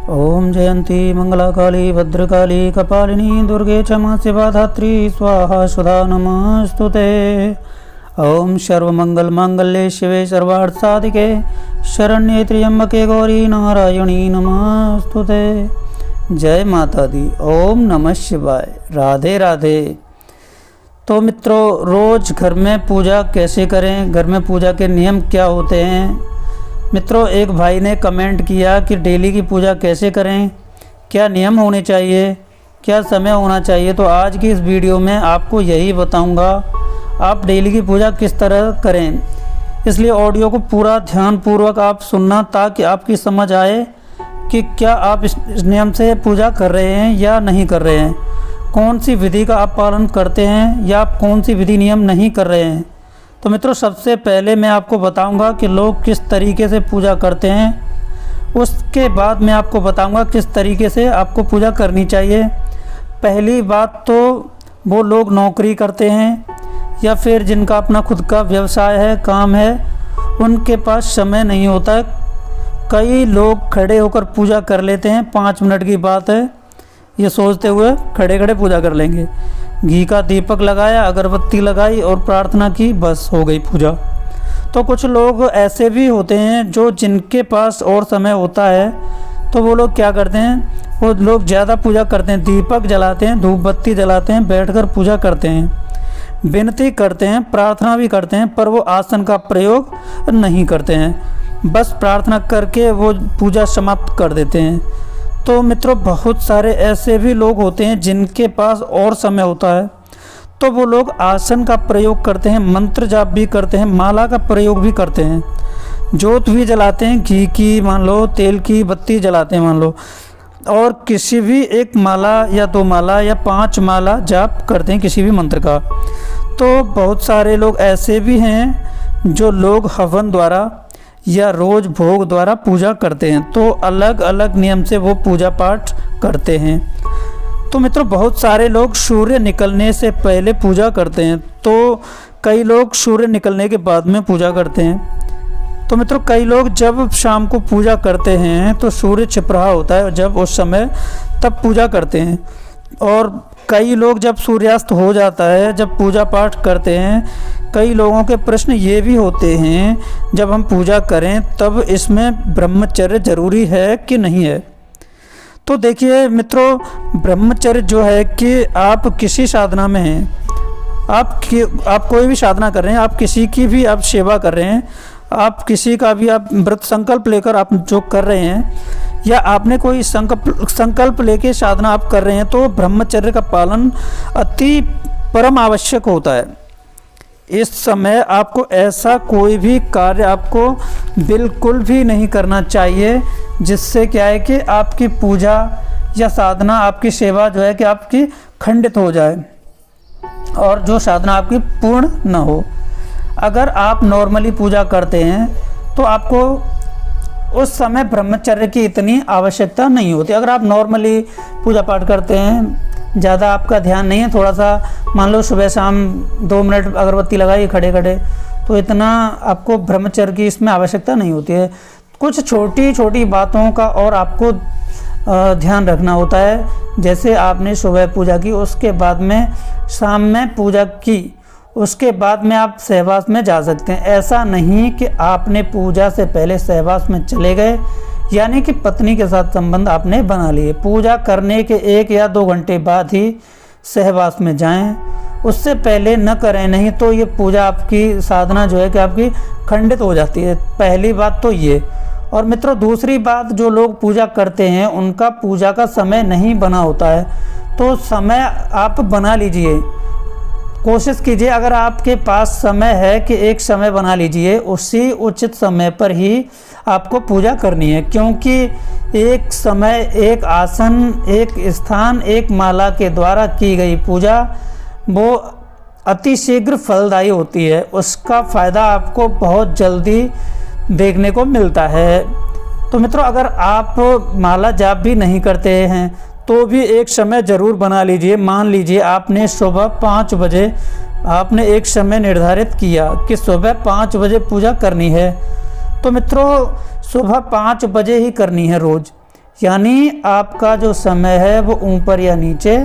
ओम जयंती मंगलाकाली भद्रकाली कपालिनी दुर्गे क्षमा शिवा धात्री स्वाहा सुधा नमस्तुते। ओम सर्वमंगल मांगल्ये शिवे सर्वार्थ साधिके शरण्ये त्र्यंबके गौरी नारायणी नमस्तुते। जय माता दी। ओम नमः शिवाय। राधे राधे। तो मित्रों, रोज़ घर में पूजा कैसे करें, घर में पूजा के नियम क्या होते हैं। मित्रों, एक भाई ने कमेंट किया कि डेली की पूजा कैसे करें, क्या नियम होने चाहिए, क्या समय होना चाहिए। तो आज की इस वीडियो में आपको यही बताऊंगा आप डेली की पूजा किस तरह करें। इसलिए ऑडियो को पूरा ध्यानपूर्वक आप सुनना ताकि आपकी समझ आए कि क्या आप इस नियम से पूजा कर रहे हैं या नहीं कर रहे हैं, कौन सी विधि का आप पालन करते हैं या आप कौन सी विधि नियम नहीं कर रहे हैं। तो मित्रों, सबसे पहले मैं आपको बताऊंगा कि लोग किस तरीके से पूजा करते हैं, उसके बाद मैं आपको बताऊंगा किस तरीके से आपको पूजा करनी चाहिए। पहली बात तो वो लोग नौकरी करते हैं या फिर जिनका अपना खुद का व्यवसाय है, काम है, उनके पास समय नहीं होता। कई लोग खड़े होकर पूजा कर लेते हैं, 5 मिनट की बात है, ये सोचते हुए खड़े खड़े पूजा कर लेंगे। घी का दीपक लगाया, अगरबत्ती लगाई और प्रार्थना की, बस हो गई पूजा। तो कुछ लोग ऐसे भी होते हैं जो जिनके पास और समय होता है तो वो लोग क्या करते हैं, वो लोग ज़्यादा पूजा करते हैं, दीपक जलाते हैं, धूप बत्ती जलाते हैं, बैठकर पूजा करते हैं, विनती करते हैं, प्रार्थना भी करते हैं, पर वो आसन का प्रयोग नहीं करते हैं, बस प्रार्थना करके वो पूजा समाप्त कर देते हैं। तो मित्रों, बहुत सारे ऐसे भी लोग होते हैं जिनके पास और समय होता है तो वो लोग आसन का प्रयोग करते हैं, मंत्र जाप भी करते हैं, माला का प्रयोग भी करते हैं, जोत भी जलाते हैं, घी की मान लो, तेल की बत्ती जलाते हैं मान लो, और किसी भी एक माला या 2 माला या 5 माला जाप करते हैं किसी भी मंत्र का। तो बहुत सारे लोग ऐसे भी हैं जो लोग हवन द्वारा या रोज़ भोग द्वारा पूजा करते हैं, तो अलग अलग नियम से वो पूजा पाठ करते हैं। तो मित्रों, बहुत सारे लोग सूर्य निकलने से पहले पूजा करते हैं, तो कई लोग सूर्य निकलने के बाद में पूजा करते हैं। तो मित्रों, कई लोग जब शाम को पूजा करते हैं तो सूर्य छिप रहा होता है, जब उस समय तब पूजा करते हैं। और कई लोग जब सूर्यास्त हो जाता है जब पूजा पाठ करते हैं। कई लोगों के प्रश्न ये भी होते हैं, जब हम पूजा करें तब इसमें ब्रह्मचर्य जरूरी है कि नहीं है। तो देखिए मित्रों, ब्रह्मचर्य जो है कि आप किसी साधना में हैं, आप कोई भी साधना कर रहे हैं, आप किसी की भी आप सेवा कर रहे हैं, आप किसी का भी आप व्रत संकल्प लेकर आप जो कर रहे हैं या आपने कोई संकल्प लेके साधना आप कर रहे हैं, तो ब्रह्मचर्य का पालन अति परम आवश्यक होता है। इस समय आपको ऐसा कोई भी कार्य आपको बिल्कुल भी नहीं करना चाहिए जिससे क्या है कि आपकी पूजा या साधना, आपकी सेवा जो है कि आपकी खंडित हो जाए और जो साधना आपकी पूर्ण न हो। अगर आप नॉर्मली पूजा करते हैं तो आपको उस समय ब्रह्मचर्य की इतनी आवश्यकता नहीं होती। अगर आप नॉर्मली पूजा पाठ करते हैं, ज़्यादा आपका ध्यान नहीं है, थोड़ा सा मान लो सुबह शाम 2 मिनट अगरबत्ती लगाई खड़े खड़े, तो इतना आपको ब्रह्मचर्य की इसमें आवश्यकता नहीं होती है। कुछ छोटी छोटी बातों का और आपको ध्यान रखना होता है। जैसे आपने सुबह पूजा की, उसके बाद में शाम में पूजा की, उसके बाद में आप सहवास में जा सकते हैं। ऐसा नहीं कि आपने पूजा से पहले सहवास में चले गए, यानी कि पत्नी के साथ संबंध आपने बना लिए। पूजा करने के 1 या 2 घंटे बाद ही सहवास में जाएं, उससे पहले न करें, नहीं तो ये पूजा आपकी साधना जो है कि आपकी खंडित हो जाती है। पहली बात तो ये। और मित्रों, दूसरी बात, जो लोग पूजा करते हैं उनका पूजा का समय नहीं बना होता है, तो समय आप बना लीजिए, कोशिश कीजिए। अगर आपके पास समय है कि एक समय बना लीजिए, उसी उचित समय पर ही आपको पूजा करनी है, क्योंकि एक समय, एक आसन, एक स्थान, एक माला के द्वारा की गई पूजा वो अति शीघ्र फलदायी होती है। उसका फ़ायदा आपको बहुत जल्दी देखने को मिलता है। तो मित्रों, अगर आप माला जाप भी नहीं करते हैं तो भी एक समय ज़रूर बना लीजिए। मान लीजिए आपने सुबह 5 बजे आपने एक समय निर्धारित किया कि सुबह 5 बजे पूजा करनी है, तो मित्रों सुबह 5 बजे ही करनी है रोज़, यानी आपका जो समय है वो ऊपर या नीचे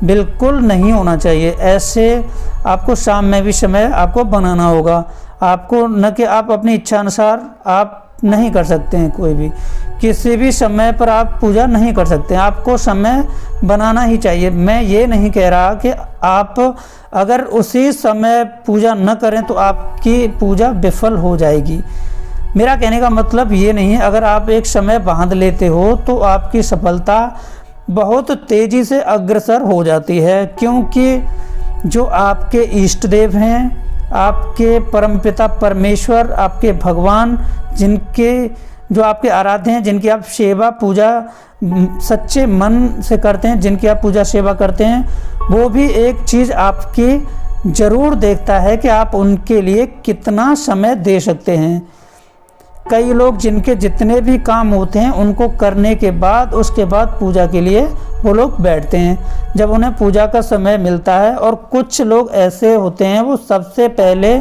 बिल्कुल नहीं होना चाहिए। ऐसे आपको शाम में भी समय आपको बनाना होगा। आपको न कि आप अपनी इच्छा अनुसार आप नहीं कर सकते हैं, कोई भी किसी भी समय पर आप पूजा नहीं कर सकते हैं, आपको समय बनाना ही चाहिए। मैं ये नहीं कह रहा कि आप अगर उसी समय पूजा न करें तो आपकी पूजा विफल हो जाएगी। मेरा कहने का मतलब ये नहीं है, अगर आप एक समय बांध लेते हो तो आपकी सफलता बहुत तेज़ी से अग्रसर हो जाती है, क्योंकि जो आपके इष्ट देव हैं, आपके परमपिता परमेश्वर, आपके भगवान, जिनके जो आपके आराध्य हैं, जिनकी आप सेवा पूजा सच्चे मन से करते हैं, जिनकी आप पूजा सेवा करते हैं, वो भी एक चीज़ आपकी ज़रूर देखता है कि आप उनके लिए कितना समय दे सकते हैं। कई लोग जिनके जितने भी काम होते हैं उनको करने के बाद उसके बाद पूजा के लिए वो लोग बैठते हैं जब उन्हें पूजा का समय मिलता है, और कुछ लोग ऐसे होते हैं वो सबसे पहले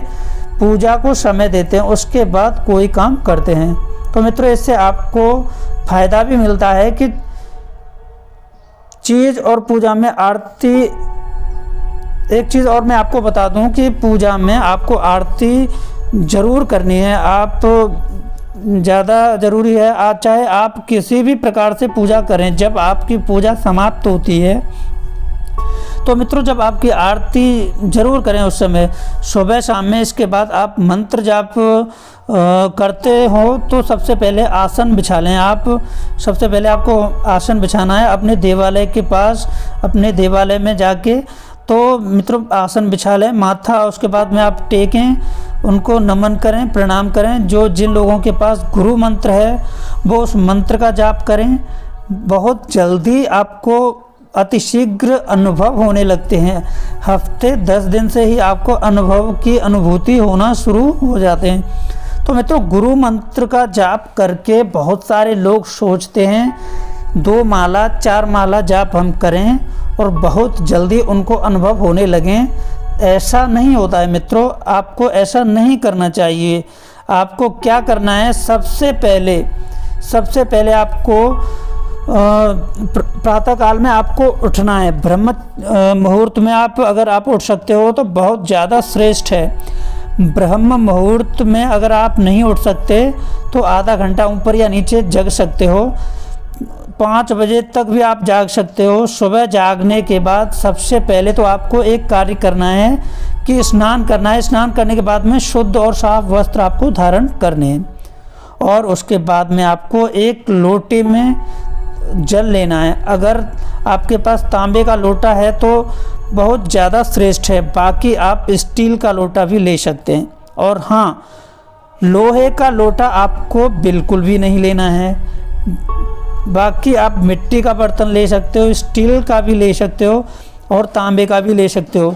पूजा को समय देते हैं, उसके बाद कोई काम करते हैं। तो मित्रों, इससे आपको फ़ायदा भी मिलता है कि चीज़ और पूजा में आरती, एक चीज़ और मैं आपको बता दूं कि पूजा में आपको आरती ज़रूर करनी है। आप ज़्यादा ज़रूरी है, आप चाहे आप किसी भी प्रकार से पूजा करें, जब आपकी पूजा समाप्त होती है तो मित्रों जब आपकी आरती ज़रूर करें उस समय सुबह शाम में। इसके बाद आप मंत्र जाप करते हो तो सबसे पहले आसन बिछा लें। आप सबसे पहले आपको आसन बिछाना है अपने देवालय के पास, अपने देवालय में जाके तो मित्रों आसन बिछा लें, माथा उसके बाद में आप टेकें, उनको नमन करें, प्रणाम करें। जो जिन लोगों के पास गुरु मंत्र है वो उस मंत्र का जाप करें। बहुत जल्दी आपको अतिशीघ्र अनुभव होने लगते हैं, हफ्ते 10 दिन से ही आपको अनुभव की अनुभूति होना शुरू हो जाते हैं। तो मित्रों गुरु मंत्र का जाप करके बहुत सारे लोग सोचते हैं 2 माला 4 माला जाप हम करें और बहुत जल्दी उनको अनुभव होने लगें। ऐसा नहीं होता है मित्रों, आपको ऐसा नहीं करना चाहिए। आपको क्या करना है, सबसे पहले आपको प्रातः काल में आपको उठना है। ब्रह्म मुहूर्त में अगर आप उठ सकते हो तो बहुत ज़्यादा श्रेष्ठ है। ब्रह्म मुहूर्त में अगर आप नहीं उठ सकते तो आधा घंटा ऊपर या नीचे जग सकते हो। 5 बजे तक भी आप जाग सकते हो। सुबह जागने के बाद सबसे पहले तो आपको एक कार्य करना है कि स्नान करना है। स्नान करने के बाद में शुद्ध और साफ वस्त्र आपको धारण करने हैं, और उसके बाद में आपको एक लोटे में जल लेना है। अगर आपके पास तांबे का लोटा है तो बहुत ज़्यादा श्रेष्ठ है, बाकी आप स्टील का लोटा भी ले सकते हैं। और हाँ, लोहे का लोटा आपको बिल्कुल भी नहीं लेना है। बाकी आप मिट्टी का बर्तन ले सकते हो, स्टील का भी ले सकते हो और तांबे का भी ले सकते हो।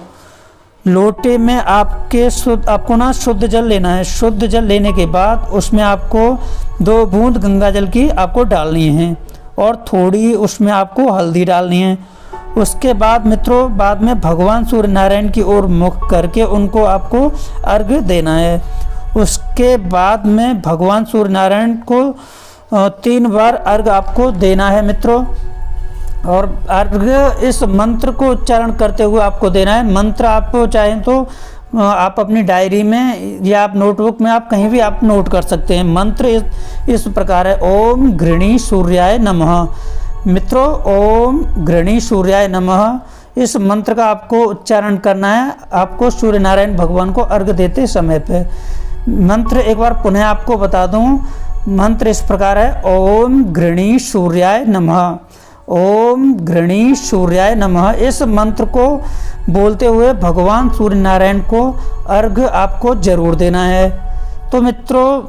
लोटे में आपको ना शुद्ध जल लेना है। शुद्ध जल लेने के बाद उसमें आपको 2 बूंद गंगा जल की आपको डालनी है और थोड़ी उसमें आपको हल्दी डालनी है। उसके बाद मित्रों बाद में भगवान सूर्य नारायण की ओर मुख करके उनको आपको अर्घ्य देना है। उसके बाद में भगवान सूर्य नारायण को 3 बार अर्घ्य आपको देना है मित्रों। और अर्घ्य इस मंत्र को उच्चारण करते हुए आपको देना है। मंत्र आप चाहें तो आप अपनी डायरी में या आप नोटबुक में आप कहीं भी आप नोट कर सकते हैं। मंत्र इस प्रकार है, ओम घृणी सूर्याय नमः। मित्रों ओम घृणी सूर्याय नमः इस मंत्र का आपको उच्चारण करना है आपको सूर्य नारायण भगवान को अर्घ्य देते समय पे। मंत्र एक बार पुनः आपको बता दूं, मंत्र इस प्रकार है, ओम घृणी सूर्याय नमः। ओम घृणी सूर्याय नमः इस मंत्र को बोलते हुए भगवान सूर्य नारायण को अर्घ्य आपको जरूर देना है। तो मित्रों